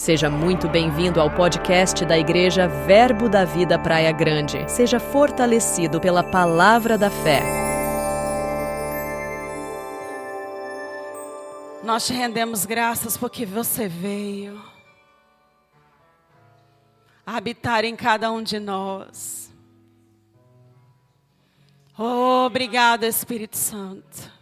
Seja muito bem-vindo ao podcast da Igreja Verbo da Vida Praia Grande. Seja fortalecido pela palavra da fé. Nós te rendemos graças porque você veio habitar em cada um de nós. Oh, obrigado, Espírito Santo.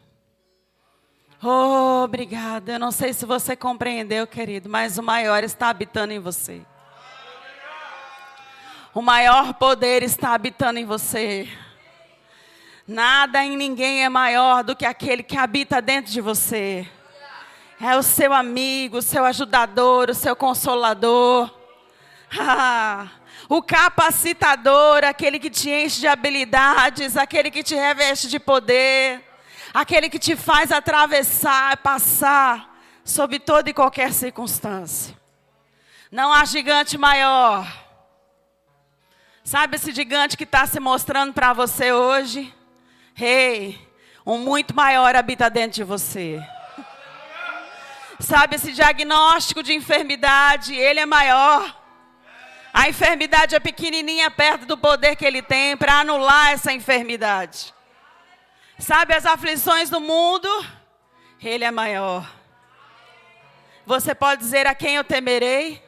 Oh, obrigada. Eu não sei se você compreendeu, querido, mas o maior está habitando em você. O maior poder está habitando em você. Nada e ninguém é maior do que aquele que habita dentro de você. É o seu amigo, o seu ajudador, o seu consolador. O capacitador, aquele que te enche de habilidades, aquele que te reveste de poder. Aquele que te faz atravessar, passar sobre toda e qualquer circunstância. Não há gigante maior. Sabe esse gigante que está se mostrando para você hoje? Um muito maior habita dentro de você. Sabe esse diagnóstico de enfermidade? Ele é maior. A enfermidade é pequenininha perto do poder que ele tem para anular essa enfermidade. Sabe as aflições do mundo? Ele é maior. Você pode dizer: a quem eu temerei?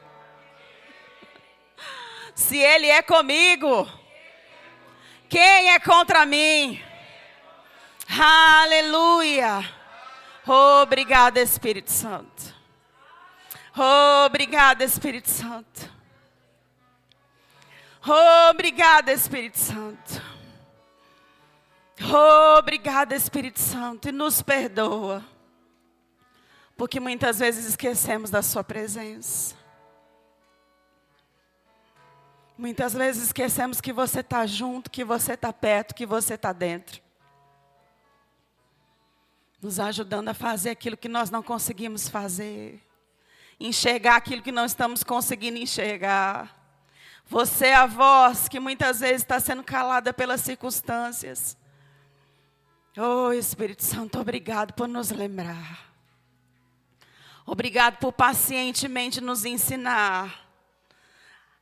Se Ele é comigo, quem é contra mim? Aleluia. Obrigado, Espírito Santo. Obrigado, Espírito Santo. Obrigado, Espírito Santo. Obrigada, Espírito Santo, e nos perdoa, porque muitas vezes esquecemos da sua presença. Muitas vezes esquecemos que você está junto, que você está perto, que você está dentro. Nos ajudando a fazer aquilo que nós não conseguimos fazer. Enxergar aquilo que não estamos conseguindo enxergar. Você é a voz que muitas vezes está sendo calada pelas circunstâncias. Oh, Espírito Santo, obrigado por nos lembrar. Obrigado por pacientemente nos ensinar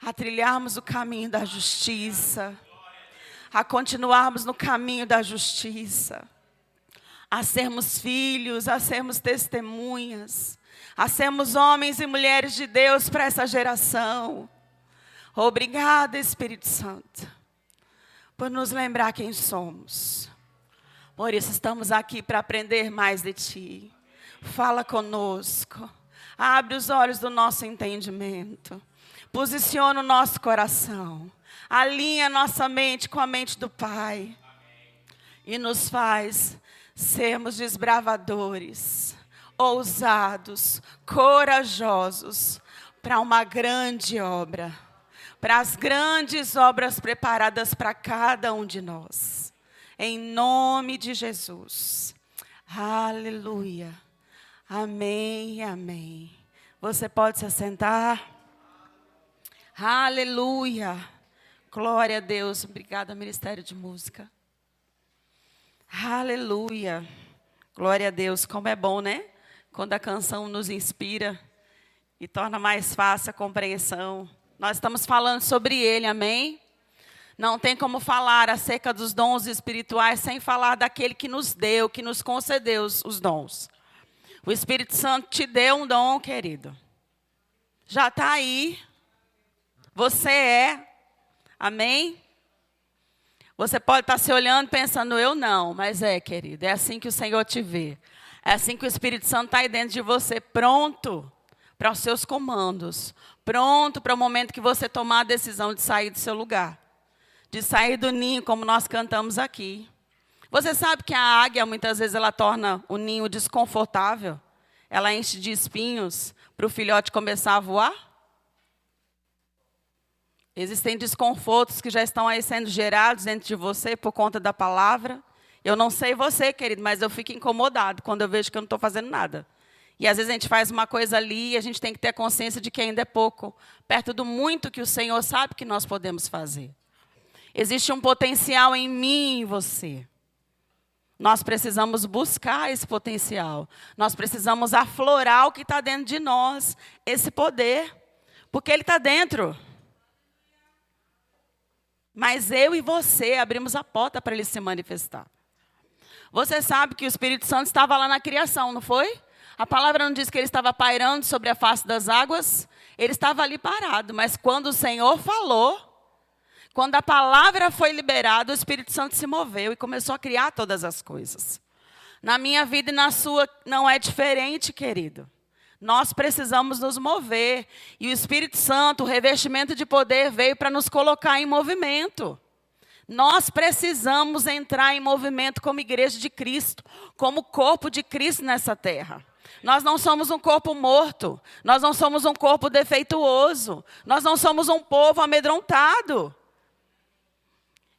a trilharmos o caminho da justiça, a continuarmos no caminho da justiça, a sermos filhos, a sermos testemunhas, a sermos homens e mulheres de Deus para essa geração. Obrigado, Espírito Santo, por nos lembrar quem somos. Por isso estamos aqui para aprender mais de Ti. Fala conosco. Abre os olhos do nosso entendimento. Posiciona o nosso coração. Alinha nossa mente com a mente do Pai. E nos faz sermos desbravadores, ousados, corajosos para uma grande obra. Para as grandes obras preparadas para cada um de nós. Em nome de Jesus. Aleluia. Amém, amém. Você pode se assentar. Aleluia. Glória a Deus. Obrigada, Ministério de Música. Aleluia. Glória a Deus. Como é bom, né? Quando a canção nos inspira e torna mais fácil a compreensão. Nós estamos falando sobre Ele, amém? Não tem como falar acerca dos dons espirituais sem falar daquele que nos deu, que nos concedeu os dons. O Espírito Santo te deu um dom, querido. Já está aí. Você é. Amém? Você pode estar se olhando pensando: eu não. Mas querido, é assim que o Senhor te vê. É assim que o Espírito Santo está aí dentro de você, pronto para os seus comandos. Pronto para o momento que você tomar a decisão de sair do seu lugar. De sair do ninho, como nós cantamos aqui. Você sabe que a águia, muitas vezes, ela torna o ninho desconfortável? Ela enche de espinhos para o filhote começar a voar? Existem desconfortos que já estão aí sendo gerados dentro de você por conta da palavra. Eu não sei você, querido, mas eu fico incomodado quando eu vejo que eu não estou fazendo nada. E às vezes a gente faz uma coisa ali e a gente tem que ter consciência de que ainda é pouco. Perto do muito que o Senhor sabe que nós podemos fazer. Existe um potencial em mim e em você. Nós precisamos buscar esse potencial. Nós precisamos aflorar o que está dentro de nós, esse poder. Porque Ele está dentro. Mas eu e você abrimos a porta para Ele se manifestar. Você sabe que o Espírito Santo estava lá na criação, não foi? A palavra não diz que Ele estava pairando sobre a face das águas? Ele estava ali parado, mas quando o Senhor falou, quando a palavra foi liberada, o Espírito Santo se moveu e começou a criar todas as coisas. Na minha vida e na sua não é diferente, querido. Nós precisamos nos mover. E o Espírito Santo, o revestimento de poder, veio para nos colocar em movimento. Nós precisamos entrar em movimento como igreja de Cristo, como corpo de Cristo nessa terra. Nós não somos um corpo morto. Nós não somos um corpo defeituoso. Nós não somos um povo amedrontado.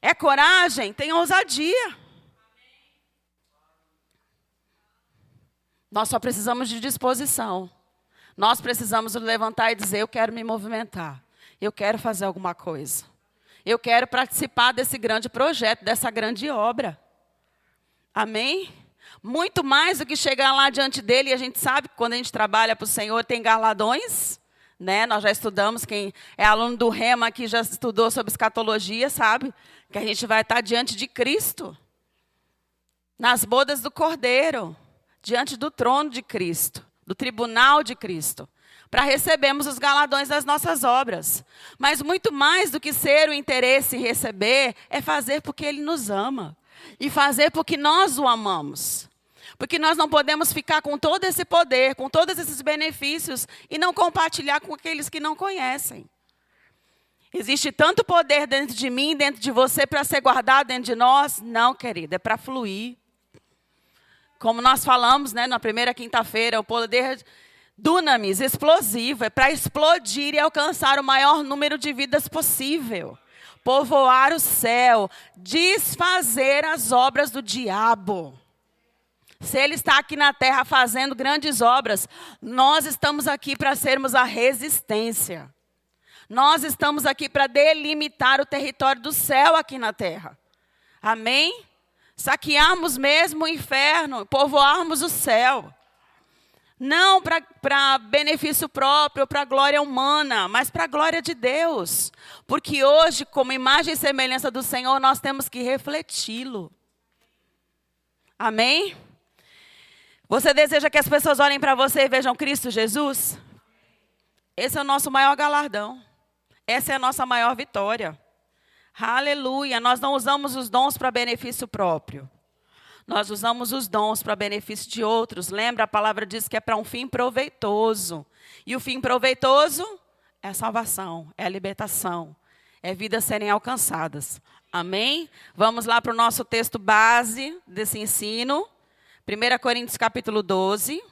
É coragem? Tem ousadia. Nós só precisamos de disposição. Nós precisamos levantar e dizer, eu quero me movimentar. Eu quero fazer alguma coisa. Eu quero participar desse grande projeto, dessa grande obra. Amém? Muito mais do que chegar lá diante dele. E a gente sabe que quando a gente trabalha para o Senhor tem galardões. Né? Nós já estudamos, quem é aluno do Rema aqui já estudou sobre escatologia, sabe? Que a gente vai estar diante de Cristo. Nas bodas do Cordeiro. Diante do trono de Cristo, do tribunal de Cristo, para recebermos os galardões das nossas obras. Mas muito mais do que ser o interesse em receber, é fazer porque Ele nos ama. E fazer porque nós o amamos. Porque nós não podemos ficar com todo esse poder, com todos esses benefícios, e não compartilhar com aqueles que não conhecem. Existe tanto poder dentro de mim, dentro de você, para ser guardado dentro de nós? Não, querida, é para fluir. Como nós falamos, né, na primeira quinta-feira, o poder dunamis, explosivo, é para explodir e alcançar o maior número de vidas possível. Povoar o céu, desfazer as obras do diabo. Se ele está aqui na terra fazendo grandes obras, nós estamos aqui para sermos a resistência. Nós estamos aqui para delimitar o território do céu aqui na terra. Amém? Saquearmos mesmo o inferno, povoarmos o céu. Não para benefício próprio, para glória humana, mas para a glória de Deus. Porque hoje, como imagem e semelhança do Senhor, nós temos que refleti-lo. Amém? Você deseja que as pessoas olhem para você e vejam Cristo Jesus? Esse é o nosso maior galardão. Essa é a nossa maior vitória. Aleluia, nós não usamos os dons para benefício próprio. Nós usamos os dons para benefício de outros. Lembra, a palavra diz que é para um fim proveitoso. E o fim proveitoso é a salvação, é a libertação, é vidas serem alcançadas. Amém? Vamos lá para o nosso texto base desse ensino. 1 Coríntios capítulo 12.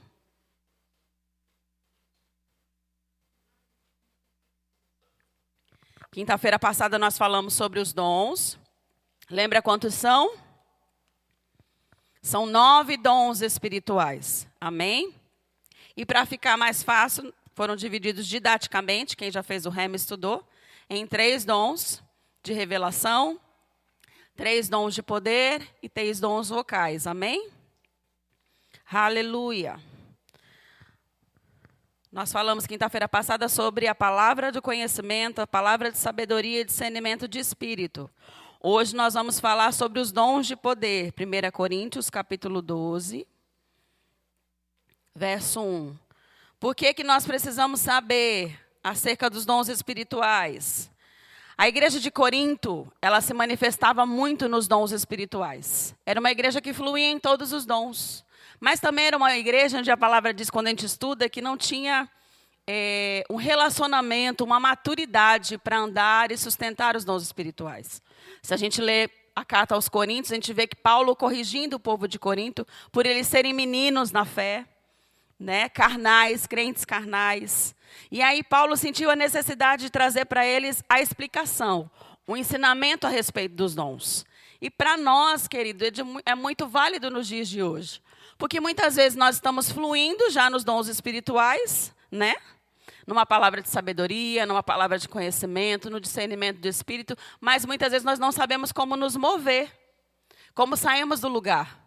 Quinta-feira passada nós falamos sobre os dons. Lembra quantos são? São 9 dons espirituais. Amém? E para ficar mais fácil, foram divididos didaticamente, quem já fez o Rema estudou, em 3 dons de revelação, 3 dons de poder e 3 dons vocais. Amém? Aleluia. Nós falamos quinta-feira passada sobre a palavra do conhecimento, a palavra de sabedoria e discernimento de espírito. Hoje nós vamos falar sobre os dons de poder. 1 Coríntios, capítulo 12, verso 1. Por que nós precisamos saber acerca dos dons espirituais? A igreja de Corinto, ela se manifestava muito nos dons espirituais. Era uma igreja que fluía em todos os dons. Mas também era uma igreja onde a palavra diz, quando a gente estuda, que não tinha um relacionamento, uma maturidade para andar e sustentar os dons espirituais. Se a gente lê a carta aos Coríntios, a gente vê que Paulo corrigindo o povo de Corinto, por eles serem meninos na fé, né, carnais, crentes carnais. E aí Paulo sentiu a necessidade de trazer para eles a explicação, o ensinamento a respeito dos dons. E para nós, querido, é muito válido nos dias de hoje. Porque muitas vezes nós estamos fluindo já nos dons espirituais, né? Numa palavra de sabedoria, numa palavra de conhecimento, no discernimento do espírito, mas muitas vezes nós não sabemos como nos mover, como saímos do lugar.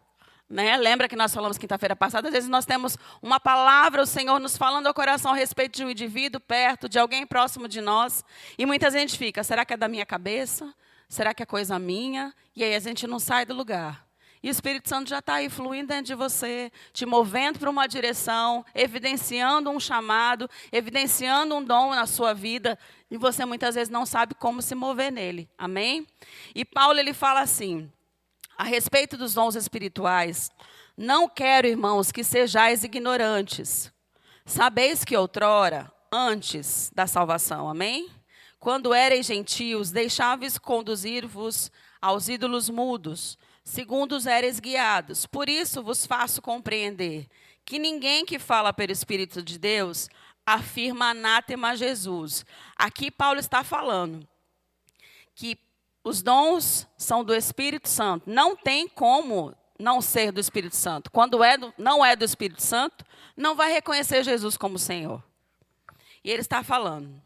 Né? Lembra que nós falamos quinta-feira passada? Às vezes nós temos uma palavra, o Senhor nos falando ao coração a respeito de um indivíduo perto, de alguém próximo de nós. E muitas vezes a gente fica, será que é da minha cabeça? Será que é coisa minha? E aí a gente não sai do lugar. E o Espírito Santo já está aí fluindo dentro de você, te movendo para uma direção, evidenciando um chamado, evidenciando um dom na sua vida. E você muitas vezes não sabe como se mover nele. Amém? E Paulo ele fala assim, a respeito dos dons espirituais, não quero, irmãos, que sejais ignorantes. Sabeis que outrora, antes da salvação, amém? Quando ereis gentios, deixáveis conduzir-vos aos ídolos mudos, segundo os ereis guiados. Por isso vos faço compreender que ninguém que fala pelo Espírito de Deus afirma anátema a Jesus. Aqui Paulo está falando que os dons são do Espírito Santo. Não tem como não ser do Espírito Santo. Quando não é do Espírito Santo, não vai reconhecer Jesus como Senhor. E ele está falando.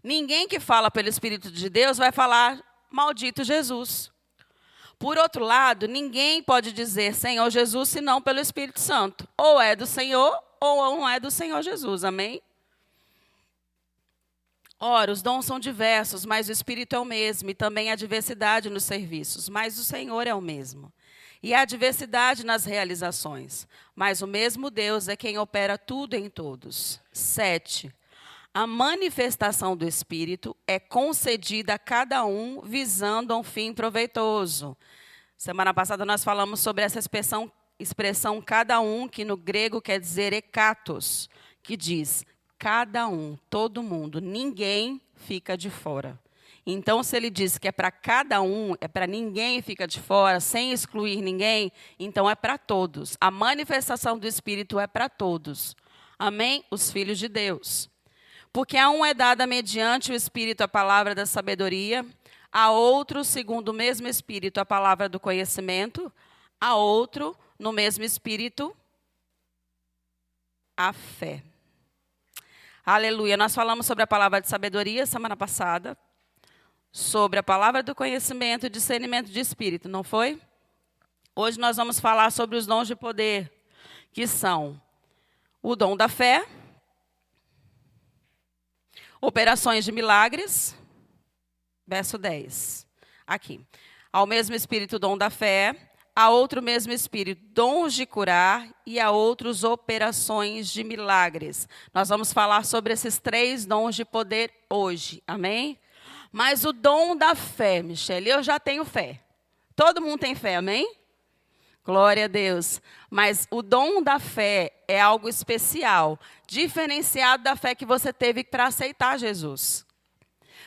Ninguém que fala pelo Espírito de Deus vai falar maldito Jesus. Por outro lado, ninguém pode dizer Senhor Jesus senão pelo Espírito Santo. Ou é do Senhor ou não é do Senhor Jesus. Amém? Ora, os dons são diversos, mas o Espírito é o mesmo, e também há diversidade nos serviços, mas o Senhor é o mesmo. E há diversidade nas realizações, mas o mesmo Deus é quem opera tudo em todos. 7. A manifestação do Espírito é concedida a cada um visando a um fim proveitoso. Semana passada nós falamos sobre essa expressão cada um, que no grego quer dizer ekatos, que diz cada um, todo mundo, ninguém fica de fora. Então, se ele diz que é para cada um, é para ninguém fica de fora, sem excluir ninguém, então é para todos. A manifestação do Espírito é para todos. Amém? Os filhos de Deus. Porque a um é dada mediante o Espírito a palavra da sabedoria, a outro, segundo o mesmo Espírito, a palavra do conhecimento, a outro, no mesmo Espírito, a fé. Aleluia. Nós falamos sobre a palavra de sabedoria semana passada, sobre a palavra do conhecimento e discernimento de espírito, não foi? Hoje nós vamos falar sobre os dons de poder, que são o dom da fé, operações de milagres, verso 10. Aqui. Ao mesmo Espírito, dom da fé, a outro mesmo Espírito, dons de curar, e a outros operações de milagres. Nós vamos falar sobre esses 3 dons de poder hoje, amém? Mas o dom da fé, Michele, eu já tenho fé. Todo mundo tem fé, amém? Glória a Deus. Mas o dom da fé é algo especial, diferenciado da fé que você teve para aceitar Jesus.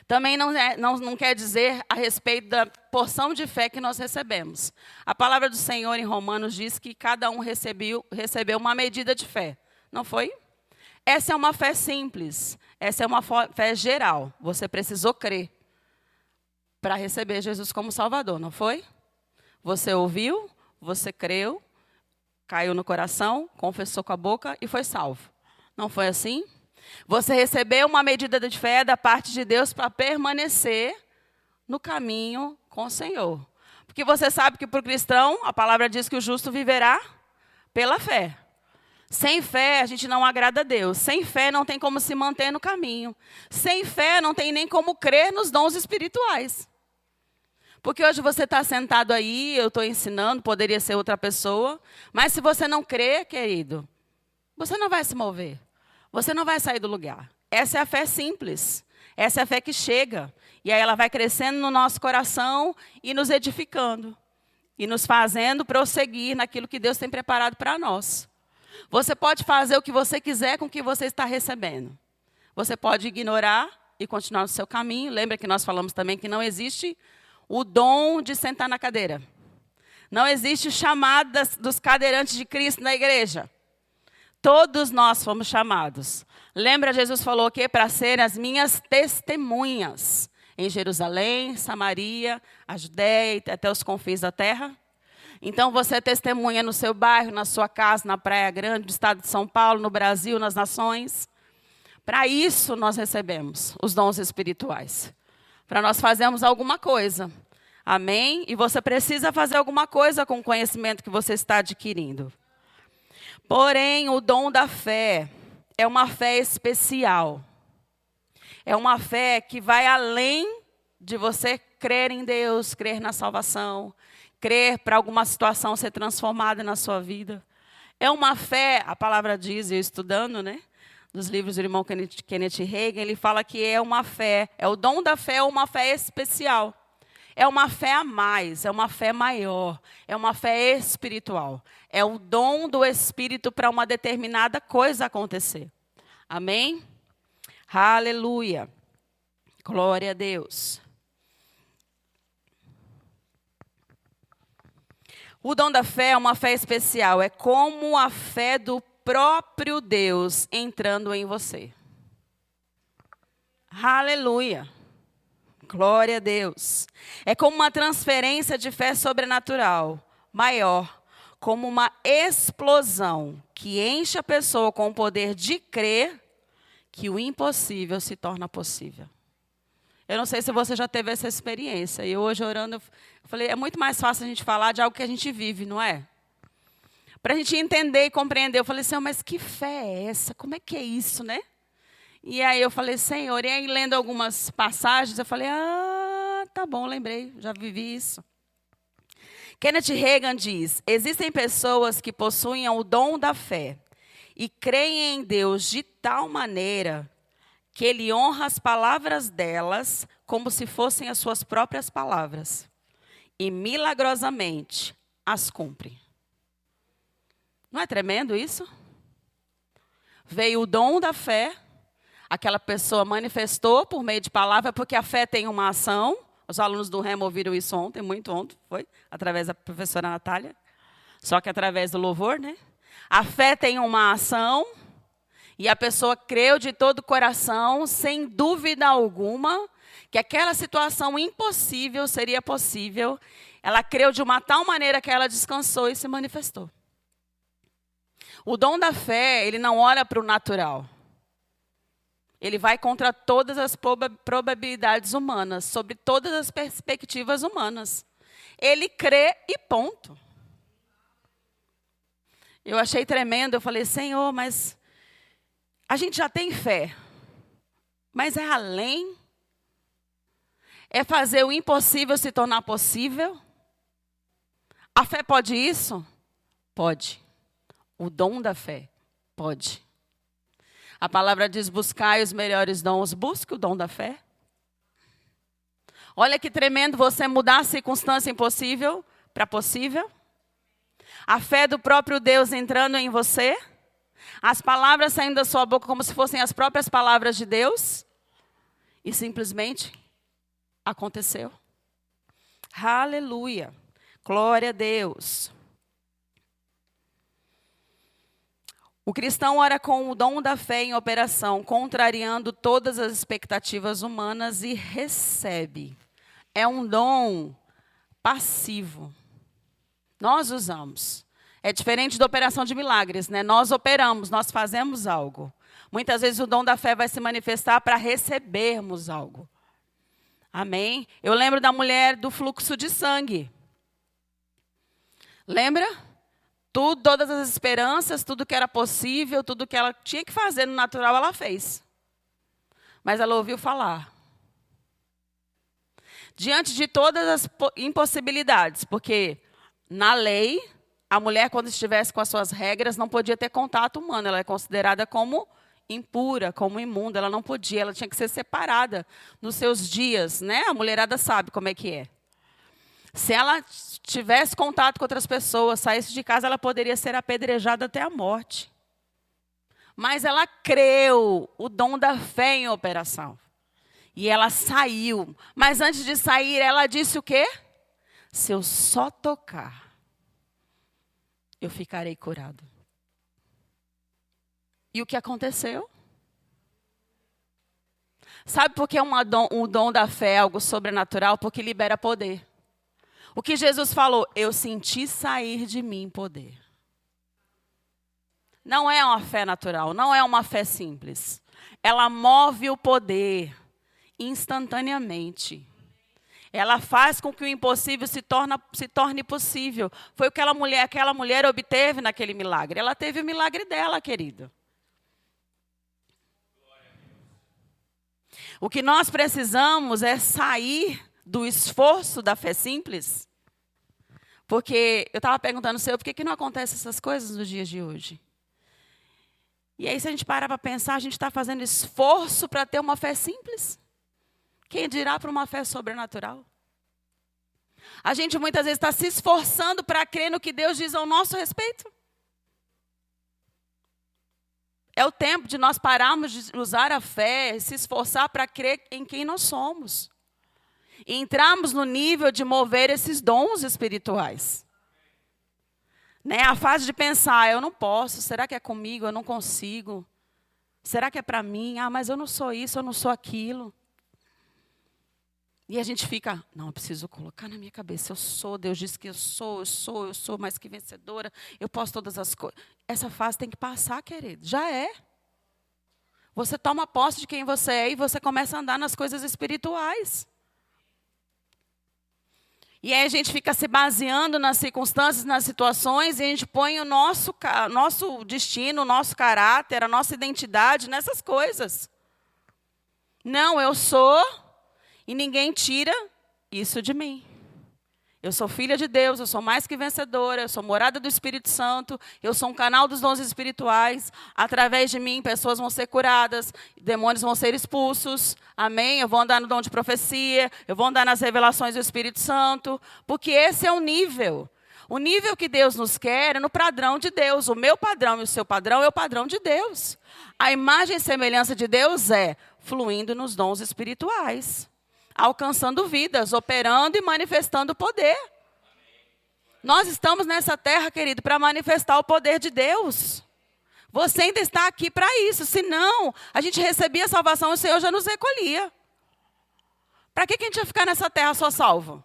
Também não quer dizer a respeito da porção de fé que nós recebemos. A palavra do Senhor em Romanos diz que cada um recebeu uma medida de fé. Não foi? Essa é uma fé simples. Essa é uma fé geral. Você precisou crer para receber Jesus como Salvador, não foi? Você ouviu, você creu, caiu no coração, confessou com a boca e foi salvo. Não foi assim? Você recebeu uma medida de fé da parte de Deus para permanecer no caminho com o Senhor. Porque você sabe que para o cristão, a palavra diz que o justo viverá pela fé. Sem fé, a gente não agrada a Deus. Sem fé, não tem como se manter no caminho. Sem fé, não tem nem como crer nos dons espirituais. Porque hoje você está sentado aí, eu estou ensinando, poderia ser outra pessoa. Mas se você não crê, querido, você não vai se mover. Você não vai sair do lugar. Essa é a fé simples. Essa é a fé que chega. E aí ela vai crescendo no nosso coração e nos edificando. E nos fazendo prosseguir naquilo que Deus tem preparado para nós. Você pode fazer o que você quiser com o que você está recebendo. Você pode ignorar e continuar no seu caminho. Lembra que nós falamos também que não existe o dom de sentar na cadeira. Não existe o chamado dos cadeirantes de Cristo na igreja. Todos nós fomos chamados. Lembra, Jesus falou que para serem as minhas testemunhas em Jerusalém, Samaria, a Judéia e até os confins da terra. Então você é testemunha no seu bairro, na sua casa, na Praia Grande, no estado de São Paulo, no Brasil, nas nações. Para isso nós recebemos os dons espirituais. Para nós fazermos alguma coisa. Amém? E você precisa fazer alguma coisa com o conhecimento que você está adquirindo. Porém, o dom da fé é uma fé especial. É uma fé que vai além de você crer em Deus, crer na salvação, crer para alguma situação ser transformada na sua vida. É uma fé, a palavra diz, eu estudando, né? Nos livros do irmão Kenneth Hagin, ele fala que é uma fé, o dom da fé é uma fé especial. É uma fé a mais, é uma fé maior, é uma fé espiritual. É o dom do Espírito para uma determinada coisa acontecer. Amém? Aleluia. Glória a Deus. O dom da fé é uma fé especial, é como a fé do próprio Deus entrando em você. Aleluia. Glória a Deus. É como uma transferência de fé sobrenatural, maior, como uma explosão que enche a pessoa com o poder de crer que o impossível se torna possível. Eu não sei se você já teve essa experiência. E hoje, orando, eu falei, é muito mais fácil a gente falar de algo que a gente vive, não é? Para a gente entender e compreender. Eu falei, Senhor, mas que fé é essa? Como é que é isso, né? E aí eu falei, Senhor, e aí lendo algumas passagens, eu falei, tá bom, lembrei, já vivi isso. Kenneth Hagin diz, existem pessoas que possuem o dom da fé e creem em Deus de tal maneira que Ele honra as palavras delas como se fossem as suas próprias palavras. E milagrosamente as cumpre. Não é tremendo isso? Veio o dom da fé. Aquela pessoa manifestou por meio de palavra, porque a fé tem uma ação. Os alunos do Remo ouviram isso ontem, muito ontem, foi? Através da professora Natália. Só que através do louvor, né? A fé tem uma ação, e a pessoa creu de todo o coração, sem dúvida alguma, que aquela situação impossível seria possível. Ela creu de uma tal maneira que ela descansou e se manifestou. O dom da fé, ele não olha para o natural. Ele vai contra todas as probabilidades humanas, sobre todas as perspectivas humanas. Ele crê e ponto. Eu achei tremendo, eu falei, Senhor, mas a gente já tem fé, mas é além? É fazer o impossível se tornar possível? A fé pode isso? Pode. O dom da fé pode. A palavra diz, buscai os melhores dons. Busque o dom da fé. Olha que tremendo você mudar a circunstância impossível para possível. A fé do próprio Deus entrando em você. As palavras saindo da sua boca como se fossem as próprias palavras de Deus. E simplesmente aconteceu. Aleluia. Glória a Deus. O cristão ora com o dom da fé em operação, contrariando todas as expectativas humanas e recebe. É um dom passivo. Nós usamos. É diferente da operação de milagres, né? Nós operamos, nós fazemos algo. Muitas vezes o dom da fé vai se manifestar para recebermos algo. Amém? Eu lembro da mulher do fluxo de sangue. Lembra? Todas as esperanças, tudo que era possível, tudo que ela tinha que fazer no natural, ela fez. Mas ela ouviu falar. Diante de todas as impossibilidades, porque na lei, a mulher, quando estivesse com as suas regras, não podia ter contato humano. Ela é considerada como impura, como imunda. Ela não podia, ela tinha que ser separada nos seus dias, né? A mulherada sabe como é que é. Se ela tivesse contato com outras pessoas, saísse de casa, ela poderia ser apedrejada até a morte. Mas ela creu, o dom da fé em operação. E ela saiu. Mas antes de sair, ela disse o quê? Se eu só tocar, eu ficarei curado. E o que aconteceu? Sabe por que o dom da fé é algo sobrenatural? Porque libera poder. O que Jesus falou? Eu senti sair de mim poder. Não é uma fé natural, não é uma fé simples. Ela move o poder instantaneamente. Ela faz com que o impossível se torne possível. Foi o que aquela mulher obteve naquele milagre. Ela teve o milagre dela, querido. O que nós precisamos é sair do esforço da fé simples. Porque eu estava perguntando ao Senhor, por que não acontecem essas coisas nos dias de hoje? E aí, se a gente parar para pensar, a gente está fazendo esforço para ter uma fé simples. Quem dirá para uma fé sobrenatural? A gente muitas vezes está se esforçando para crer no que Deus diz ao nosso respeito. É o tempo de nós pararmos de usar a fé, se esforçar para crer em quem nós somos. E entrarmos no nível de mover esses dons espirituais. Né? A fase de pensar, eu não posso, será que é comigo? Eu não consigo. Será que é para mim? Ah, mas eu não sou isso, eu não sou aquilo. E a gente fica, não, eu preciso colocar na minha cabeça, eu sou, Deus disse que eu sou mais que vencedora, eu posso todas as coisas. Essa fase tem que passar, querido, já é. Você toma posse de quem você é e você começa a andar nas coisas espirituais. E aí a gente fica se baseando nas circunstâncias, nas situações, e a gente põe o nosso destino, o nosso caráter, a nossa identidade nessas coisas. Não, eu sou, e ninguém tira isso de mim. Eu sou filha de Deus, eu sou mais que vencedora, eu sou morada do Espírito Santo, eu sou um canal dos dons espirituais. Através de mim, pessoas vão ser curadas, demônios vão ser expulsos. Amém? Eu vou andar no dom de profecia, eu vou andar nas revelações do Espírito Santo, porque esse é o nível. O nível que Deus nos quer é no padrão de Deus. O meu padrão e o seu padrão é o padrão de Deus. A imagem e semelhança de Deus é fluindo nos dons espirituais. Alcançando vidas, operando e manifestando o poder. Nós estamos nessa terra, querido, para manifestar o poder de Deus. Você ainda está aqui para isso. Senão, a gente recebia a salvação e o Senhor já nos recolhia. Para que a gente ia ficar nessa terra só salvo?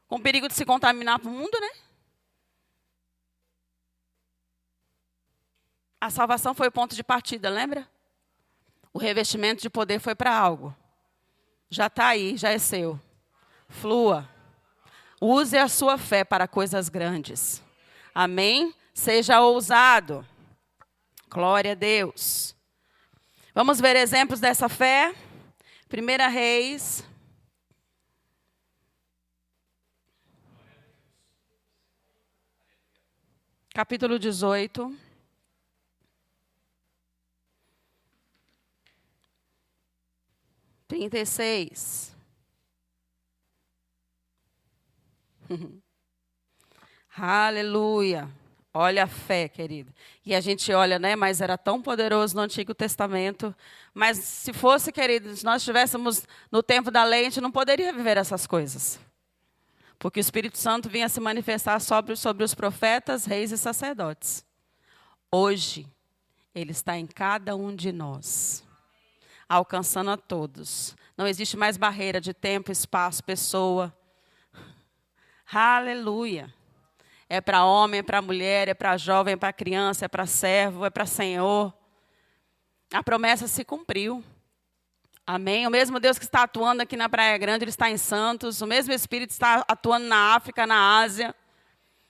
Com perigo de se contaminar para o mundo, né? A salvação foi o ponto de partida, lembra? O revestimento de poder foi para algo. Já está aí, já é seu. Flua. Use a sua fé para coisas grandes. Amém? Seja ousado. Glória a Deus. Vamos ver exemplos dessa fé. 1 Reis. Capítulo 18. (36). Aleluia. Olha a fé, querido. E a gente olha, né? Mas era tão poderoso no Antigo Testamento. Mas se fosse, querido, se nós estivéssemos no tempo da lei, a gente não poderia viver essas coisas. Porque o Espírito Santo vinha se manifestar sobre os profetas, reis e sacerdotes. Hoje, ele está em cada um de nós. Alcançando a todos. Não existe mais barreira de tempo, espaço, pessoa. Aleluia. É para homem, é para mulher, é para jovem, é para criança, é para servo, é para senhor. A promessa se cumpriu. Amém? O mesmo Deus que está atuando aqui na Praia Grande, Ele está em Santos. O mesmo Espírito está atuando na África, na Ásia.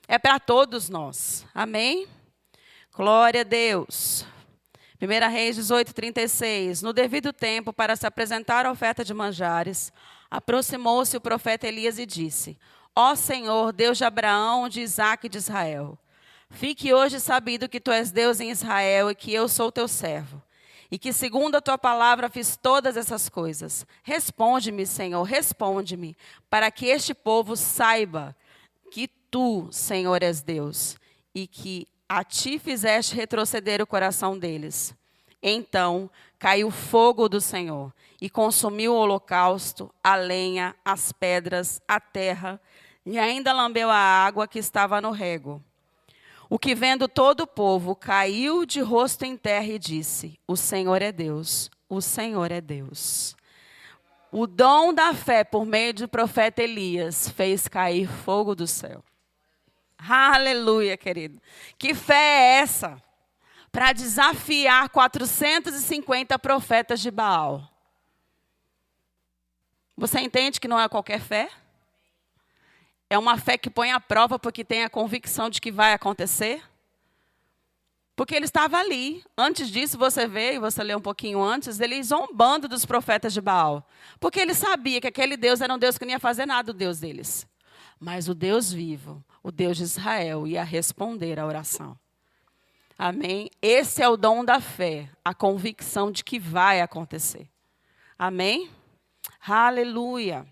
É para todos nós. Amém? Glória a Deus. 1 Reis 18, 36. No devido tempo, para se apresentar a oferta de manjares, aproximou-se o profeta Elias e disse: Ó Senhor, Deus de Abraão, de Isaque e de Israel, fique hoje sabido que Tu és Deus em Israel e que eu sou Teu servo, e que segundo a Tua palavra fiz todas essas coisas. Responde-me, Senhor, responde-me, para que este povo saiba que Tu, Senhor, és Deus, e que a Ti fizeste retroceder o coração deles. Então caiu o fogo do Senhor e consumiu o holocausto, a lenha, as pedras, a terra, e ainda lambeu a água que estava no rego. O que vendo todo o povo caiu de rosto em terra e disse: O Senhor é Deus, o Senhor é Deus. O dom da fé por meio do profeta Elias fez cair fogo do céu. Aleluia, querido. Que fé é essa? Para desafiar 450 profetas de Baal. Você entende que não é qualquer fé? É uma fé que põe à prova porque tem a convicção de que vai acontecer. Porque ele estava ali. Antes disso, você vê, e você lê um pouquinho antes, ele zombando dos profetas de Baal. Porque ele sabia que aquele Deus era um Deus que não ia fazer nada, o Deus deles. Mas o Deus vivo, o Deus de Israel, ia responder à oração. Amém? Esse é o dom da fé, a convicção de que vai acontecer. Amém? Aleluia.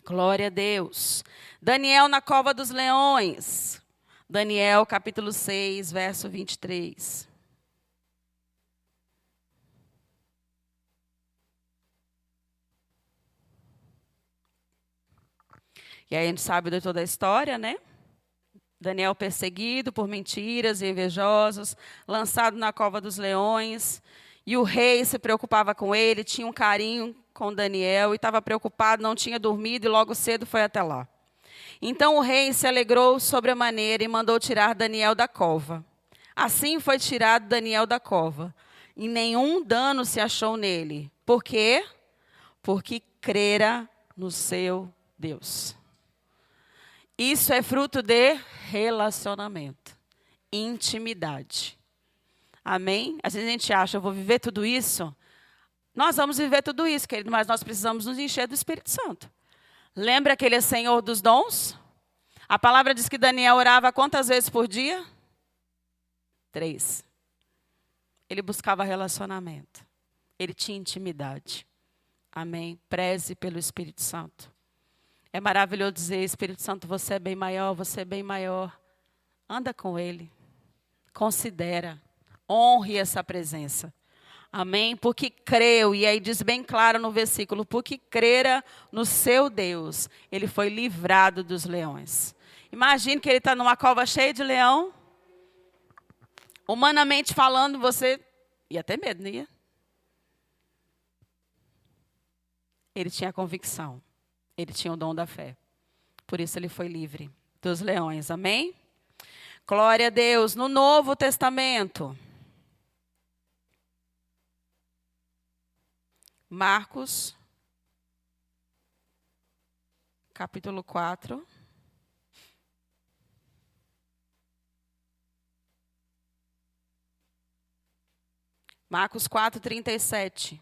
Glória a Deus. Daniel na cova dos leões. Daniel, capítulo 6, verso 23. E aí a gente sabe de toda a história, né? Daniel perseguido por mentiras e invejosos, lançado na cova dos leões. E o rei se preocupava com ele, tinha um carinho com Daniel e estava preocupado, não tinha dormido e logo cedo foi até lá. Então o rei se alegrou sobremaneira e mandou tirar Daniel da cova. Assim foi tirado Daniel da cova, e nenhum dano se achou nele. Por quê? Porque crera no seu Deus. Isso é fruto de relacionamento, intimidade. Amém? Às vezes a gente acha, eu vou viver tudo isso. Nós vamos viver tudo isso, querido, mas nós precisamos nos encher do Espírito Santo. Lembra que ele é Senhor dos dons? A palavra diz que Daniel orava quantas vezes por dia? 3. Ele buscava relacionamento. Ele tinha intimidade. Amém? Preze pelo Espírito Santo. É maravilhoso dizer, Espírito Santo, você é bem maior, você é bem maior. Anda com ele. Considera. Honre essa presença. Amém? Porque creu, e aí diz bem claro no versículo, porque crera no seu Deus, ele foi livrado dos leões. Imagine que ele está numa cova cheia de leão. Humanamente falando, você ia ter medo, não ia? Ele tinha convicção. Ele tinha o dom da fé. Por isso ele foi livre dos leões. Amém? Glória a Deus. No Novo Testamento. Marcos, capítulo 4. Marcos 4, 37.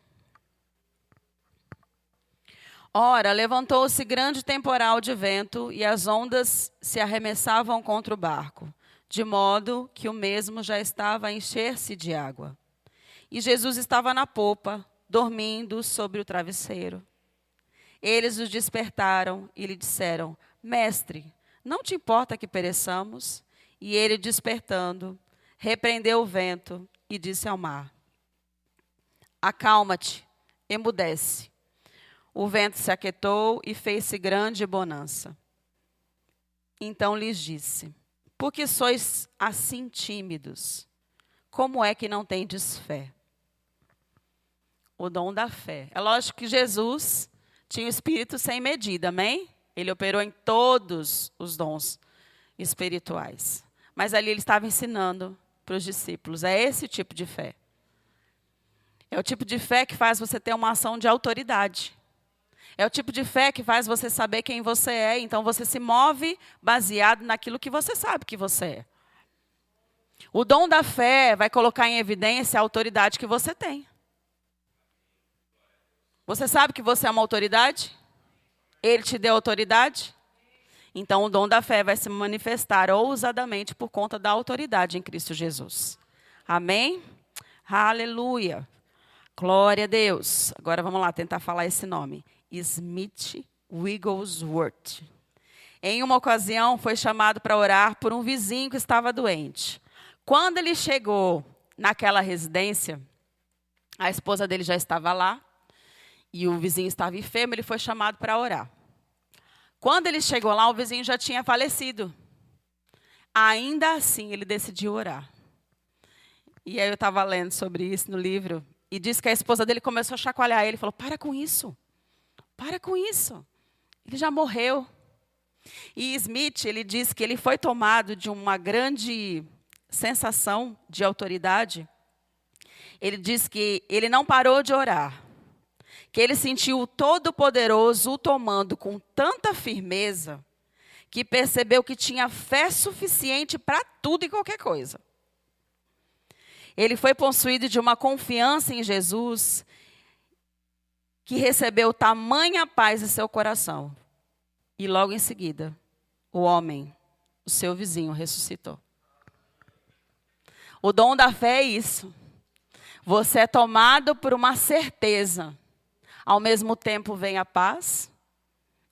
Ora, levantou-se grande temporal de vento e as ondas se arremessavam contra o barco, de modo que o mesmo já estava a encher-se de água. E Jesus estava na popa, dormindo sobre o travesseiro. Eles o despertaram e lhe disseram, Mestre, não te importa que pereçamos? E ele, despertando, repreendeu o vento e disse ao mar, Acalma-te, emudece. O vento se aquietou e fez-se grande bonança. Então lhes disse, por que sois assim tímidos? Como é que não tendes fé? O dom da fé. É lógico que Jesus tinha o Espírito sem medida, amém? Ele operou em todos os dons espirituais. Mas ali ele estava ensinando para os discípulos. É esse tipo de fé. É o tipo de fé que faz você ter uma ação de autoridade. É o tipo de fé que faz você saber quem você é. Então você se move baseado naquilo que você sabe que você é. O dom da fé vai colocar em evidência a autoridade que você tem. Você sabe que você é uma autoridade? Ele te deu autoridade? Então o dom da fé vai se manifestar ousadamente por conta da autoridade em Cristo Jesus. Amém? Aleluia. Glória a Deus. Agora vamos lá tentar falar esse nome. Smith Wigglesworth. Em uma ocasião foi chamado para orar por um vizinho que estava doente. Quando ele chegou naquela residência, a esposa dele já estava lá. E o vizinho estava enfermo, ele foi chamado para orar. Quando ele chegou lá, o vizinho já tinha falecido. Ainda assim, ele decidiu orar. E aí eu estava lendo sobre isso no livro. E disse que a esposa dele começou a chacoalhar ele. Falou, para com isso. Para com isso. Ele já morreu. E Smith, ele diz que ele foi tomado de uma grande sensação de autoridade. Ele diz que ele não parou de orar. que ele sentiu o Todo-Poderoso o tomando com tanta firmeza, que percebeu que tinha fé suficiente para tudo e qualquer coisa. Ele foi possuído de uma confiança em Jesus, que recebeu tamanha paz em seu coração. E logo em seguida, o homem, o seu vizinho, ressuscitou. O dom da fé é isso. Você é tomado por uma certeza. Ao mesmo tempo vem a paz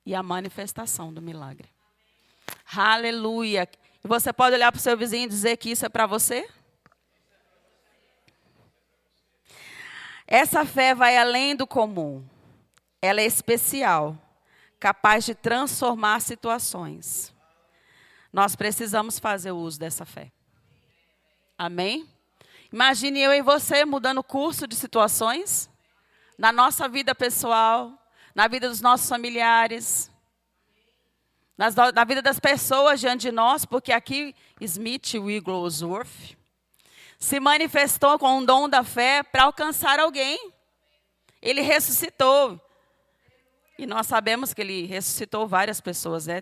e a manifestação do milagre. Aleluia. E você pode olhar para o seu vizinho e dizer que isso é para você? Essa fé vai além do comum. Ela é especial, capaz de transformar situações. Nós precisamos fazer o uso dessa fé. Amém? Imagine eu e você mudando o curso de situações na nossa vida pessoal, na vida dos nossos familiares, na vida das pessoas diante de nós, porque aqui Smith Wigglesworth se manifestou com o dom da fé para alcançar alguém. Ele ressuscitou. E nós sabemos que ele ressuscitou várias pessoas, né?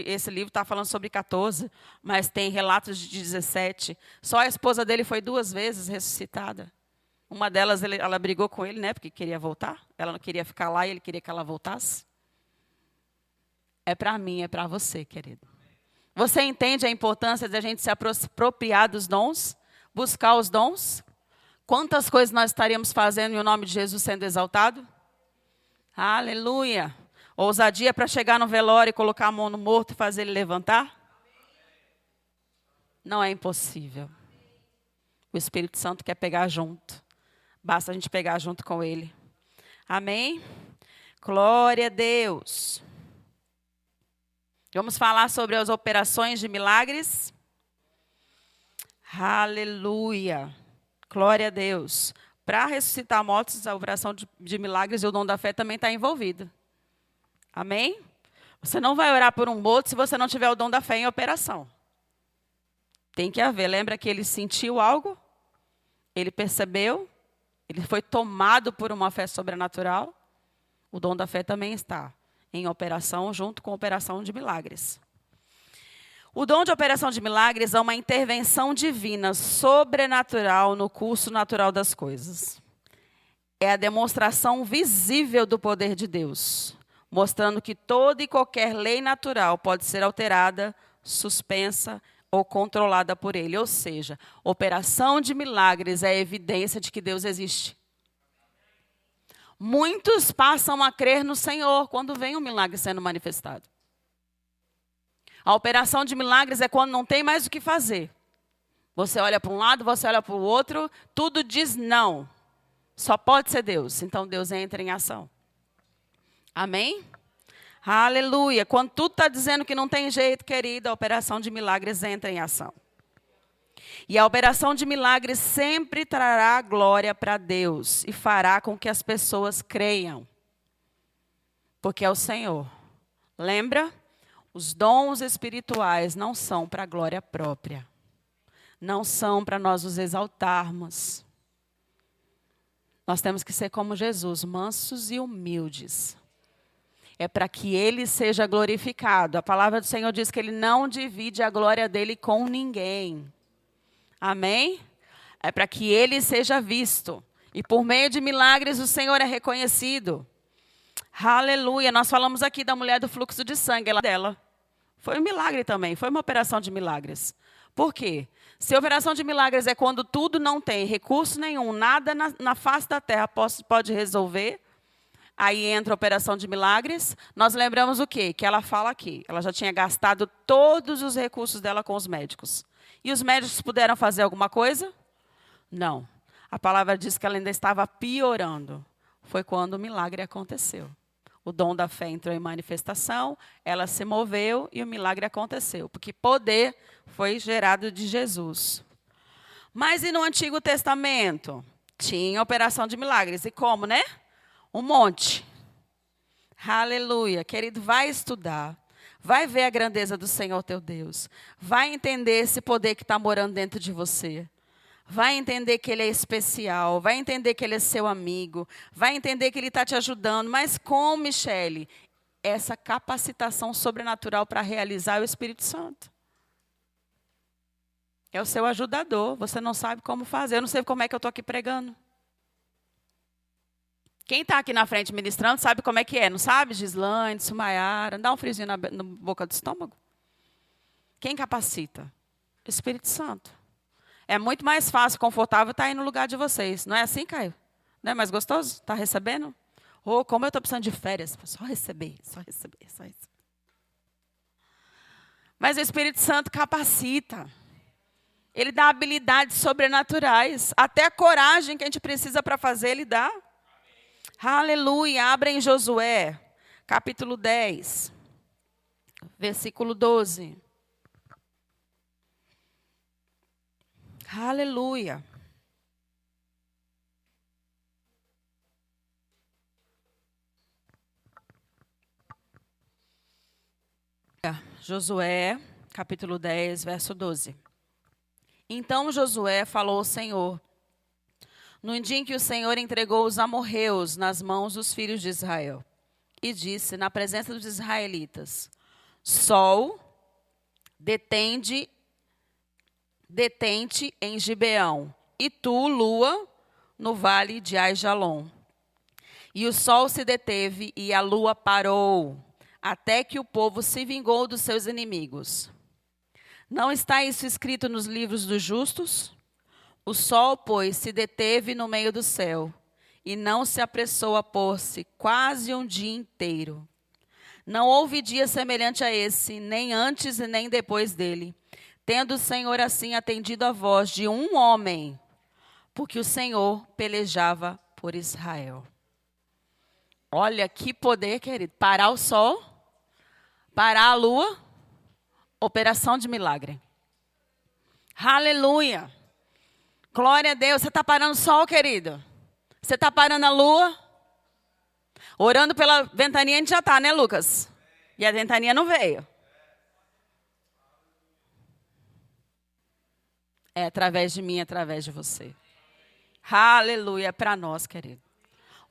Esse livro está falando sobre 14, mas tem relatos de 17. Só a esposa dele foi 2 vezes ressuscitada. Uma delas, ela brigou com ele, né? Porque queria voltar. Ela não queria ficar lá e ele queria que ela voltasse. É para mim, é para você, querido. Você entende a importância de a gente se apropriar dos dons? Buscar os dons? Quantas coisas nós estaríamos fazendo e o nome de Jesus sendo exaltado? Aleluia. Ousadia para chegar no velório e colocar a mão no morto e fazer ele levantar? Não é impossível. O Espírito Santo quer pegar junto. Basta a gente pegar junto com ele. Amém? Glória a Deus. Vamos falar sobre as operações de milagres? Aleluia. Glória a Deus. Para ressuscitar mortos, a operação de milagres e o dom da fé também está envolvido. Amém? Você não vai orar por um morto se você não tiver o dom da fé em operação. Tem que haver. Lembra que ele sentiu algo? Ele percebeu? Ele foi tomado por uma fé sobrenatural? O dom da fé também está em operação junto com a operação de milagres. O dom de operação de milagres é uma intervenção divina, sobrenatural no curso natural das coisas. É a demonstração visível do poder de Deus, mostrando que toda e qualquer lei natural pode ser alterada, suspensa ou controlada por Ele. Ou seja, operação de milagres é a evidência de que Deus existe. Muitos passam a crer no Senhor quando vem um milagre sendo manifestado. A operação de milagres é quando não tem mais o que fazer. Você olha para um lado, você olha para o outro, tudo diz não. Só pode ser Deus. Então Deus entra em ação. Amém? Aleluia. Quando tudo está dizendo que não tem jeito, querido, a operação de milagres entra em ação. E a operação de milagres sempre trará glória para Deus e fará com que as pessoas creiam. Porque é o Senhor. Lembra? Os dons espirituais não são para a glória própria. Não são para nós nos exaltarmos. Nós temos que ser como Jesus, mansos e humildes. É para que Ele seja glorificado. A palavra do Senhor diz que Ele não divide a glória dEle com ninguém. Amém? É para que Ele seja visto. E por meio de milagres o Senhor é reconhecido. Aleluia. Nós falamos aqui da mulher do fluxo de sangue dela. Foi um milagre também, foi uma operação de milagres. Por quê? Se a operação de milagres é quando tudo não tem recurso nenhum, nada na face da terra pode resolver, aí entra a operação de milagres, nós lembramos o quê? Que ela fala aqui, ela já tinha gastado todos os recursos dela com os médicos. E os médicos puderam fazer alguma coisa? Não. A palavra diz que ela ainda estava piorando. Foi quando o milagre aconteceu. O dom da fé entrou em manifestação, ela se moveu e o milagre aconteceu. Porque poder foi gerado de Jesus. Mas e no Antigo Testamento? Tinha operação de milagres. E como, né? Um monte. Aleluia. Querido, vai estudar. Vai ver a grandeza do Senhor teu Deus. Vai entender esse poder que está morando dentro de você. Vai entender que Ele é especial, vai entender que Ele é seu amigo, vai entender que Ele está te ajudando. Mas como, Michele? Essa capacitação sobrenatural para realizar é o Espírito Santo. É o seu ajudador, você não sabe como fazer. Eu não sei como é que eu estou aqui pregando. Quem está aqui na frente ministrando sabe como é que é, não sabe? Gislaine, Sumayara, dá um friozinho na boca do estômago. Quem capacita? O Espírito Santo. É muito mais fácil, confortável estar aí no lugar de vocês. Não é assim, Caio? Não é mais gostoso? Está recebendo? Oh, como eu estou precisando de férias. Só receber, só receber, só receber. Mas o Espírito Santo capacita. Ele dá habilidades sobrenaturais. Até a coragem que a gente precisa para fazer, Ele dá. Aleluia. Abra em Josué, capítulo 10, versículo 12. Aleluia. Josué, capítulo 10, verso 12. Então Josué falou ao Senhor, no dia em que o Senhor entregou os amorreus nas mãos dos filhos de Israel, e disse na presença dos israelitas: Sol, detente em Gibeão, e tu, lua, no vale de Aijalon. E o sol se deteve e a lua parou, até que o povo se vingou dos seus inimigos. Não está isso escrito nos livros dos justos? O sol, pois, se deteve no meio do céu, e não se apressou a pôr-se quase um dia inteiro. Não houve dia semelhante a esse, nem antes e nem depois dele, tendo o Senhor assim atendido a voz de um homem, porque o Senhor pelejava por Israel. Olha que poder, querido. Parar o sol, parar a lua, operação de milagre. Aleluia. Glória a Deus. Você está parando o sol, querido? Você está parando a lua? Orando pela ventania a gente já está, né, Lucas? E a ventania não veio. É através de mim, através de você. Aleluia. É para nós, querido.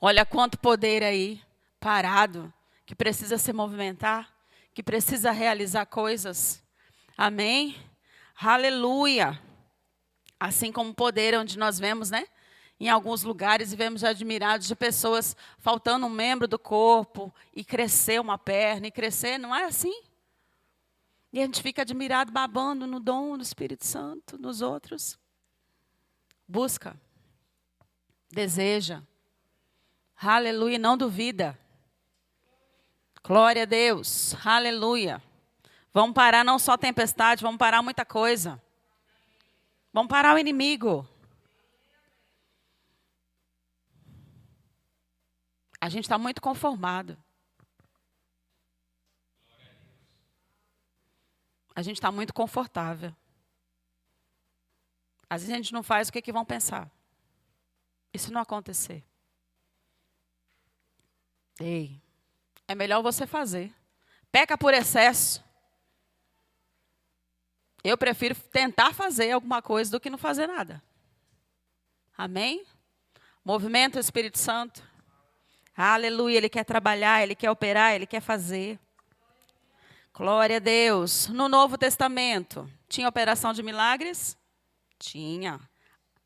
Olha quanto poder aí, parado, que precisa se movimentar, que precisa realizar coisas. Amém? Aleluia. Assim como poder, onde nós vemos, né? Em alguns lugares, e vemos admirados de pessoas faltando um membro do corpo, e crescer uma perna, e crescer, não é assim? E a gente fica admirado, babando no dom do Espírito Santo, nos outros. Busca. Deseja. Aleluia, não duvida. Glória a Deus. Aleluia. Vamos parar não só a tempestade, vamos parar muita coisa. Vamos parar o inimigo. A gente está muito conformado. A gente está muito confortável. Às vezes a gente não faz o que vão pensar. E se não acontecer? Ei, é melhor você fazer. Peca por excesso. Eu prefiro tentar fazer alguma coisa do que não fazer nada. Amém? Movimento do Espírito Santo. Aleluia, Ele quer trabalhar, Ele quer operar, Ele quer fazer. Glória a Deus. No Novo Testamento, tinha operação de milagres? Tinha.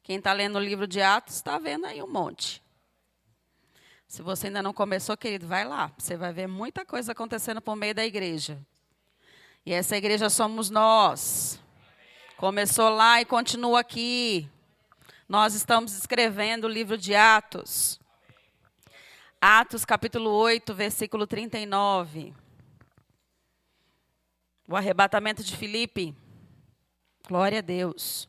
Quem está lendo o livro de Atos, está vendo aí um monte. Se você ainda não começou, querido, vai lá. Você vai ver muita coisa acontecendo por meio da igreja. E essa igreja somos nós. Começou lá e continua aqui. Nós estamos escrevendo o livro de Atos. Atos capítulo 8, versículo 39. O arrebatamento de Filipe. Glória a Deus.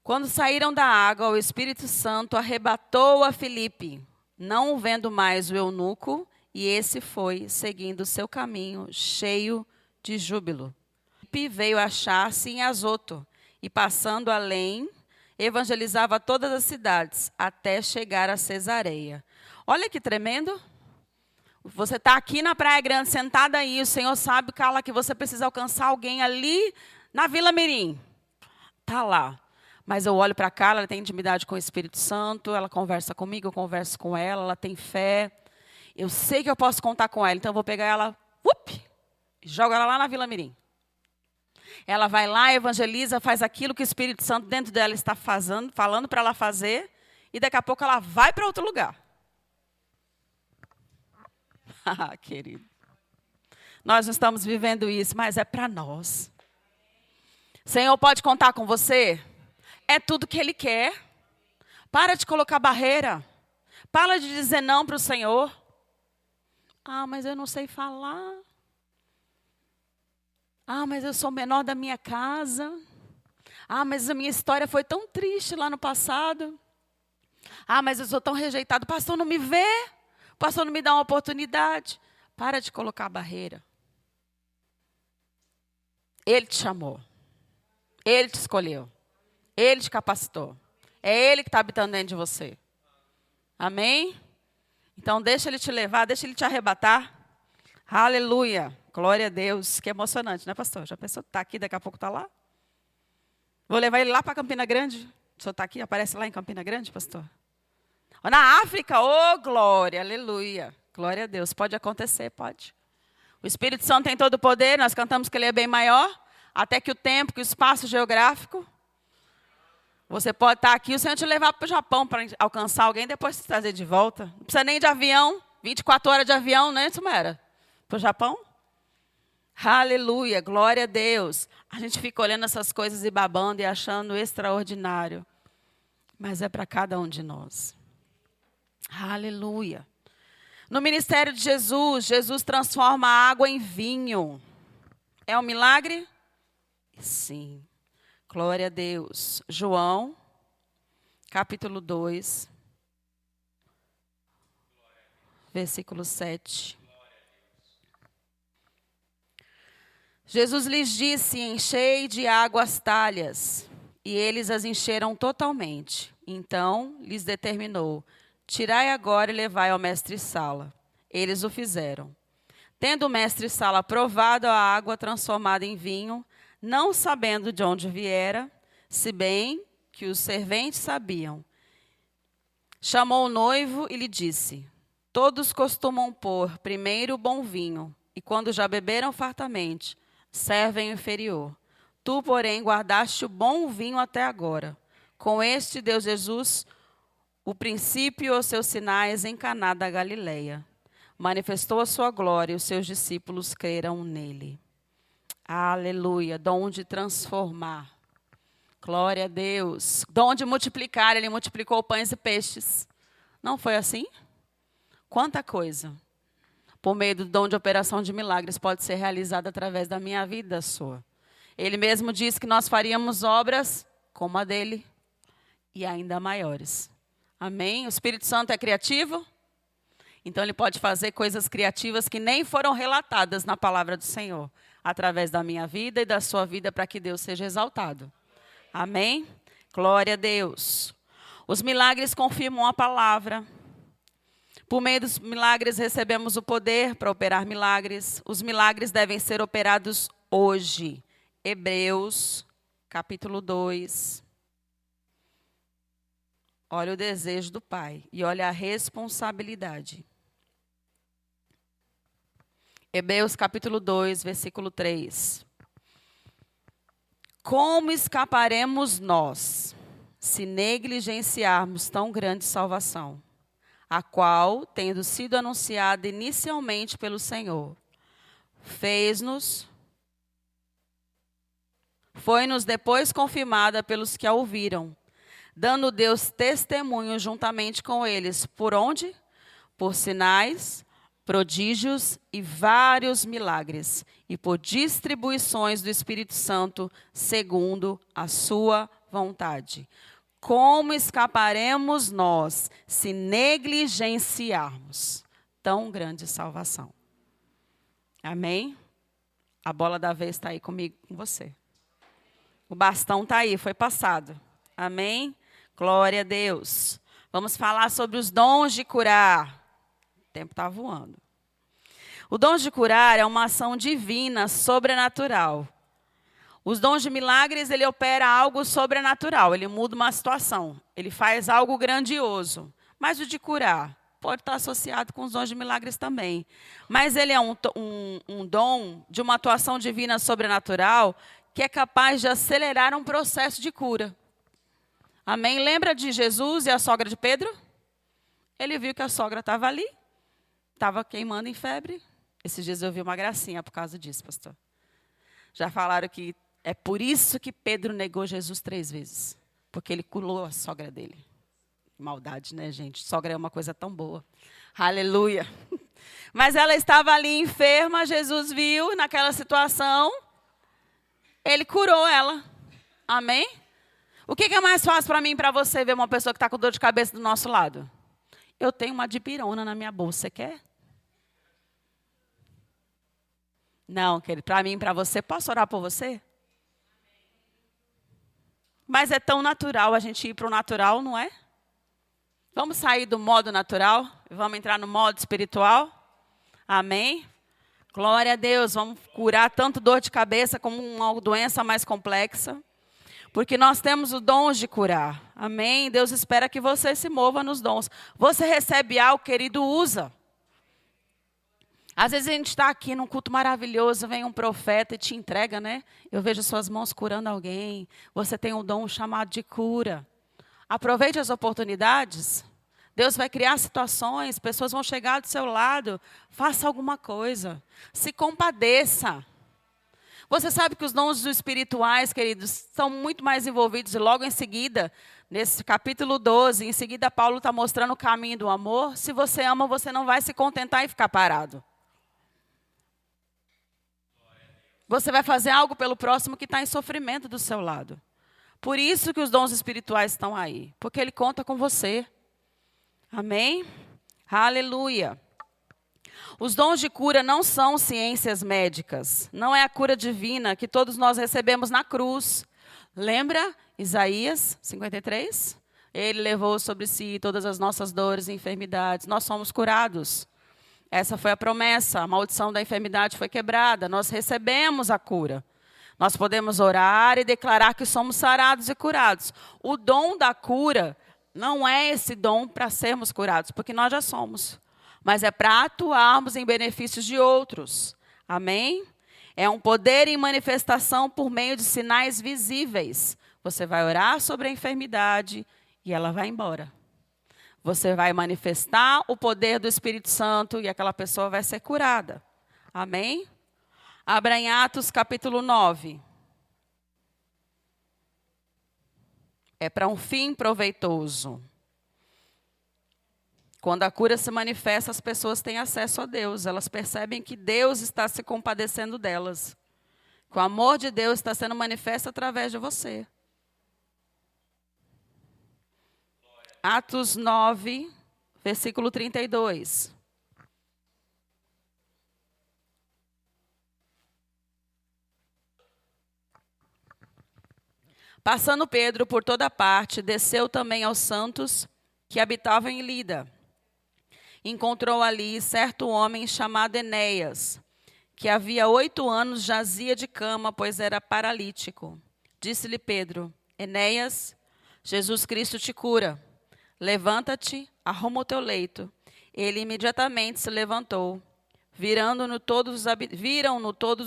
Quando saíram da água, o Espírito Santo arrebatou a Filipe, não o vendo mais o eunuco, e esse foi, seguindo o seu caminho, cheio de júbilo. Filipe veio achar-se em Azoto, e passando além, evangelizava todas as cidades, até chegar a Cesareia. Olha que tremendo. Você está aqui na Praia Grande, sentada aí, o Senhor sabe, Carla, que você precisa alcançar alguém ali na Vila Mirim. Está lá. Mas eu olho para cá, ela tem intimidade com o Espírito Santo, ela conversa comigo, eu converso com ela, ela tem fé. Eu sei que eu posso contar com ela, então eu vou pegar ela, e jogo ela lá na Vila Mirim. Ela vai lá, evangeliza, faz aquilo que o Espírito Santo dentro dela está falando para ela fazer, e daqui a pouco ela vai para outro lugar. Querido. Nós não estamos vivendo isso, mas é para nós. O Senhor pode contar com você? É tudo que Ele quer. Para de colocar barreira. Para de dizer não para o Senhor. Ah, mas eu não sei falar. Ah, mas eu sou o menor da minha casa. Ah, mas a minha história foi tão triste lá no passado. Ah, mas eu sou tão rejeitado. O pastor não me vê. O pastor não me dá uma oportunidade. Para de colocar barreira. Ele te chamou. Ele te escolheu. Ele te capacitou. É Ele que está habitando dentro de você. Amém? Então deixa Ele te levar, deixa Ele te arrebatar. Aleluia. Glória a Deus. Que emocionante, né, pastor? Já pensou que está aqui, daqui a pouco está lá? Vou levar ele lá para Campina Grande. O senhor está aqui, aparece lá em Campina Grande, pastor? Ou na África, oh glória, aleluia. Glória a Deus. Pode acontecer, pode. O Espírito Santo tem todo o poder, nós cantamos que Ele é bem maior, até que o tempo, que o espaço geográfico. Você pode estar aqui, o Senhor te levar para o Japão para alcançar alguém e depois te trazer de volta. Não precisa nem de avião, 24 horas de avião, né, Sumera? Para o Japão? Aleluia, glória a Deus. A gente fica olhando essas coisas e babando e achando extraordinário. Mas é para cada um de nós. Aleluia. No ministério de Jesus, Jesus transforma a água em vinho. É um milagre? Sim. Glória a Deus. João, capítulo 2, versículo 7. Jesus lhes disse: enchei de água as talhas. E eles as encheram totalmente. Então lhes determinou: tirai agora e levai ao mestre-sala. Eles o fizeram. Tendo o mestre-sala provado a água transformada em vinho, não sabendo de onde viera, se bem que os serventes sabiam, chamou o noivo e lhe disse: todos costumam pôr primeiro o bom vinho, e quando já beberam fartamente, servem o inferior. Tu, porém, guardaste o bom vinho até agora. Com este deu Jesus o princípio e os seus sinais em Caná da Galileia. Manifestou a sua glória e os seus discípulos creram nele. Aleluia. Dom de transformar. Glória a Deus. Dom de multiplicar. Ele multiplicou pães e peixes. Não foi assim? Quanta coisa. Por meio do dom de operação de milagres pode ser realizada através da minha vida, da sua. Ele mesmo disse que nós faríamos obras como a dele e ainda maiores. Amém? O Espírito Santo é criativo? Então ele pode fazer coisas criativas que nem foram relatadas na palavra do Senhor, através da minha vida e da sua vida, para que Deus seja exaltado. Amém? Glória a Deus. Os milagres confirmam a palavra. Por meio dos milagres recebemos o poder para operar milagres. Os milagres devem ser operados hoje. Hebreus, capítulo 2. Olha o desejo do Pai e olha a responsabilidade. Hebreus, capítulo 2, versículo 3. Como escaparemos nós, se negligenciarmos tão grande salvação, a qual, tendo sido anunciada inicialmente pelo Senhor, foi-nos depois confirmada pelos que a ouviram, dando Deus testemunho juntamente com eles. Por onde? Por sinais, prodígios e vários milagres, e por distribuições do Espírito Santo, segundo a sua vontade. Como escaparemos nós, se negligenciarmos tão grande salvação? Amém? A bola da vez está aí comigo, com você. O bastão está aí, foi passado. Amém? Glória a Deus. Vamos falar sobre os dons de curar. O tempo está voando. O dom de curar é uma ação divina, sobrenatural. Os dons de milagres, ele opera algo sobrenatural, ele muda uma situação, ele faz algo grandioso. Mas o de curar pode estar associado com os dons de milagres também. Mas ele é um dom de uma atuação divina sobrenatural que é capaz de acelerar um processo de cura. Amém? Lembra de Jesus e a sogra de Pedro? Ele viu que a sogra estava ali, estava queimando em febre. Esses dias eu vi uma gracinha por causa disso, pastor. Já falaram que é por isso que Pedro negou Jesus 3 vezes. Porque ele curou a sogra dele. Maldade, né, gente? Sogra é uma coisa tão boa. Aleluia. Mas ela estava ali enferma, Jesus viu naquela situação. Ele curou ela. Amém? O que é mais fácil para mim e para você ver uma pessoa que está com dor de cabeça do nosso lado? Eu tenho uma dipirona na minha bolsa. Você quer? Não, querido. Para mim e para você, posso orar por você? Mas é tão natural a gente ir para o natural, não é? Vamos sair do modo natural e vamos entrar no modo espiritual? Amém? Glória a Deus. Vamos curar tanto dor de cabeça como uma doença mais complexa. Porque nós temos o dom de curar. Amém? Deus espera que você se mova nos dons. Você recebe algo, querido, usa. Às vezes a gente está aqui num culto maravilhoso, vem um profeta e te entrega, né? Eu vejo suas mãos curando alguém. Você tem um dom chamado de cura. Aproveite as oportunidades. Deus vai criar situações, pessoas vão chegar do seu lado. Faça alguma coisa. Se compadeça. Você sabe que os dons espirituais, queridos, são muito mais envolvidos. E logo em seguida, nesse capítulo 12, em seguida Paulo está mostrando o caminho do amor. Se você ama, você não vai se contentar e ficar parado. Você vai fazer algo pelo próximo que está em sofrimento do seu lado. Por isso que os dons espirituais estão aí. Porque ele conta com você. Amém? Aleluia. Os dons de cura não são ciências médicas. Não é a cura divina que todos nós recebemos na cruz. Lembra Isaías 53? Ele levou sobre si todas as nossas dores e enfermidades. Nós somos curados. Essa foi a promessa. A maldição da enfermidade foi quebrada. Nós recebemos a cura. Nós podemos orar e declarar que somos sarados e curados. O dom da cura não é esse dom para sermos curados, porque nós já somos. Mas é para atuarmos em benefícios de outros. Amém? É um poder em manifestação por meio de sinais visíveis. Você vai orar sobre a enfermidade e ela vai embora. Você vai manifestar o poder do Espírito Santo e aquela pessoa vai ser curada. Amém? Abra em Atos capítulo 9. É para um fim proveitoso. Quando a cura se manifesta, as pessoas têm acesso a Deus. Elas percebem que Deus está se compadecendo delas. Que o amor de Deus está sendo manifesto através de você. Atos 9, versículo 32. Passando Pedro por toda parte, desceu também aos santos que habitavam em Lida. Encontrou ali certo homem chamado Enéas, que havia 8 anos jazia de cama, pois era paralítico. Disse-lhe Pedro: Enéas, Jesus Cristo te cura. Levanta-te, arruma o teu leito. Ele imediatamente se levantou. Viram-no todos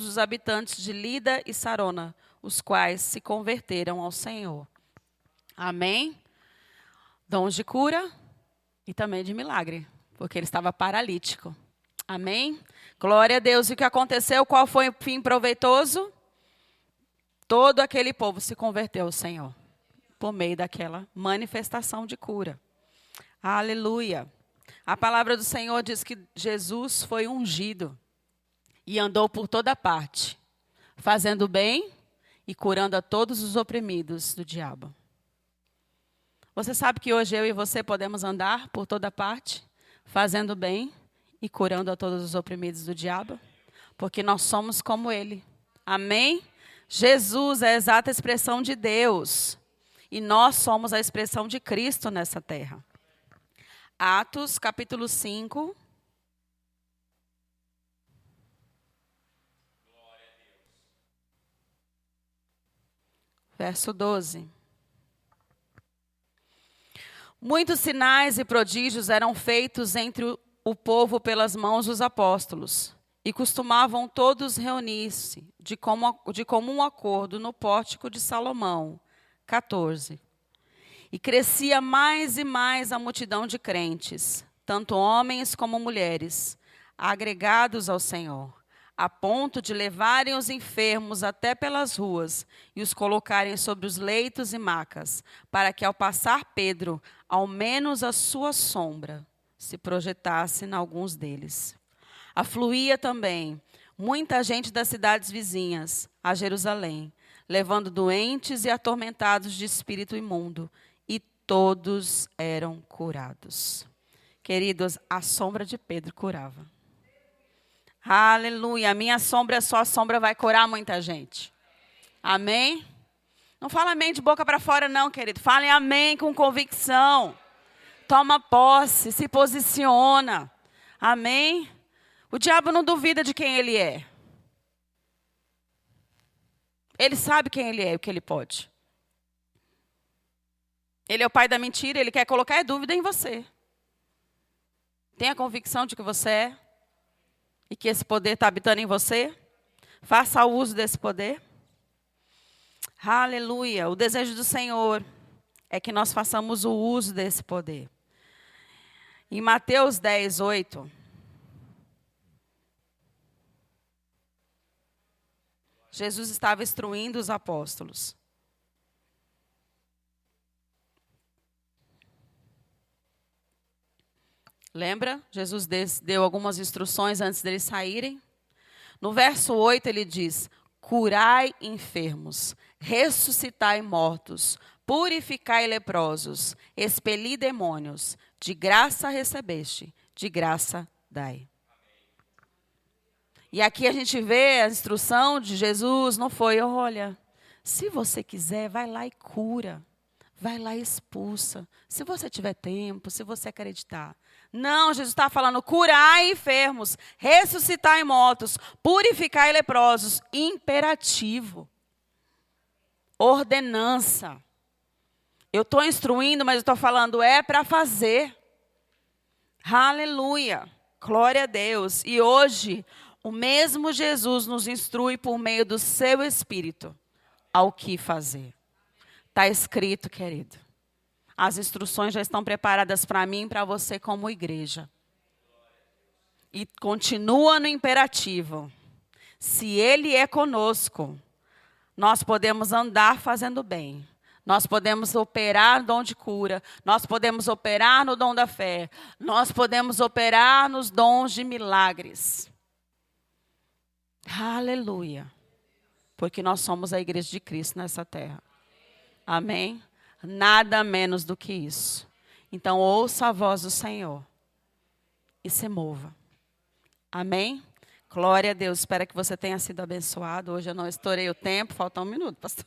os habitantes de Lida e Sarona, os quais se converteram ao Senhor. Amém? Dons de cura e também de milagre, porque ele estava paralítico. Amém? Glória a Deus. E o que aconteceu? Qual foi o fim proveitoso? Todo aquele povo se converteu ao Senhor, por meio daquela manifestação de cura. Aleluia. A palavra do Senhor diz que Jesus foi ungido e andou por toda parte, fazendo bem e curando a todos os oprimidos do diabo. Você sabe que hoje eu e você podemos andar por toda parte, fazendo bem e curando a todos os oprimidos do diabo? Porque nós somos como Ele. Amém? Jesus é a exata expressão de Deus. E nós somos a expressão de Cristo nessa terra. Atos, capítulo 5. Verso 12. Muitos sinais e prodígios eram feitos entre o povo pelas mãos dos apóstolos, e costumavam todos reunir-se de comum acordo no pórtico de Salomão. 14. E crescia mais e mais a multidão de crentes, tanto homens como mulheres, agregados ao Senhor, a ponto de levarem os enfermos até pelas ruas e os colocarem sobre os leitos e macas, para que, ao passar Pedro, ao menos a sua sombra se projetasse em alguns deles. Afluía também muita gente das cidades vizinhas a Jerusalém, levando doentes e atormentados de espírito imundo, e todos eram curados. Queridos, a sombra de Pedro curava. Aleluia, a minha sombra, a sua sombra vai curar muita gente. Amém? Não fala amém de boca para fora não, querido. Fale amém com convicção. Toma posse, se posiciona. Amém? O diabo não duvida de quem ele é. Ele sabe quem ele é e o que ele pode. Ele é o pai da mentira, ele quer colocar dúvida em você. Tenha convicção de que você é e que esse poder está habitando em você. Faça o uso desse poder. Aleluia. O desejo do Senhor é que nós façamos o uso desse poder. Em Mateus 10, 8. Jesus estava instruindo os apóstolos. Lembra? Jesus deu algumas instruções antes deles saírem. No verso 8 ele diz: curai enfermos, ressuscitai mortos, purificai leprosos, expeli demônios. De graça recebeste, de graça dai. E aqui a gente vê a instrução de Jesus, não foi, olha, se você quiser, vai lá e cura. Vai lá e expulsa. Se você tiver tempo, se você acreditar. Não, Jesus está falando, curai enfermos, ressuscitai mortos, purificai leprosos. Imperativo. Ordenança. Eu estou instruindo, mas eu estou falando, é para fazer. Aleluia. Glória a Deus. E hoje, o mesmo Jesus nos instrui por meio do seu Espírito ao que fazer. Está escrito, querido. As instruções já estão preparadas para mim e para você como igreja. E continua no imperativo. Se Ele é conosco, nós podemos andar fazendo bem. Nós podemos operar no dom de cura. Nós podemos operar no dom da fé. Nós podemos operar nos dons de milagres. Aleluia. Porque nós somos a igreja de Cristo nessa terra. Amém? Nada menos do que isso. Então, ouça a voz do Senhor e se mova. Amém? Glória a Deus. Espero que você tenha sido abençoado. Hoje eu não estourei o tempo. Falta um minuto, pastor.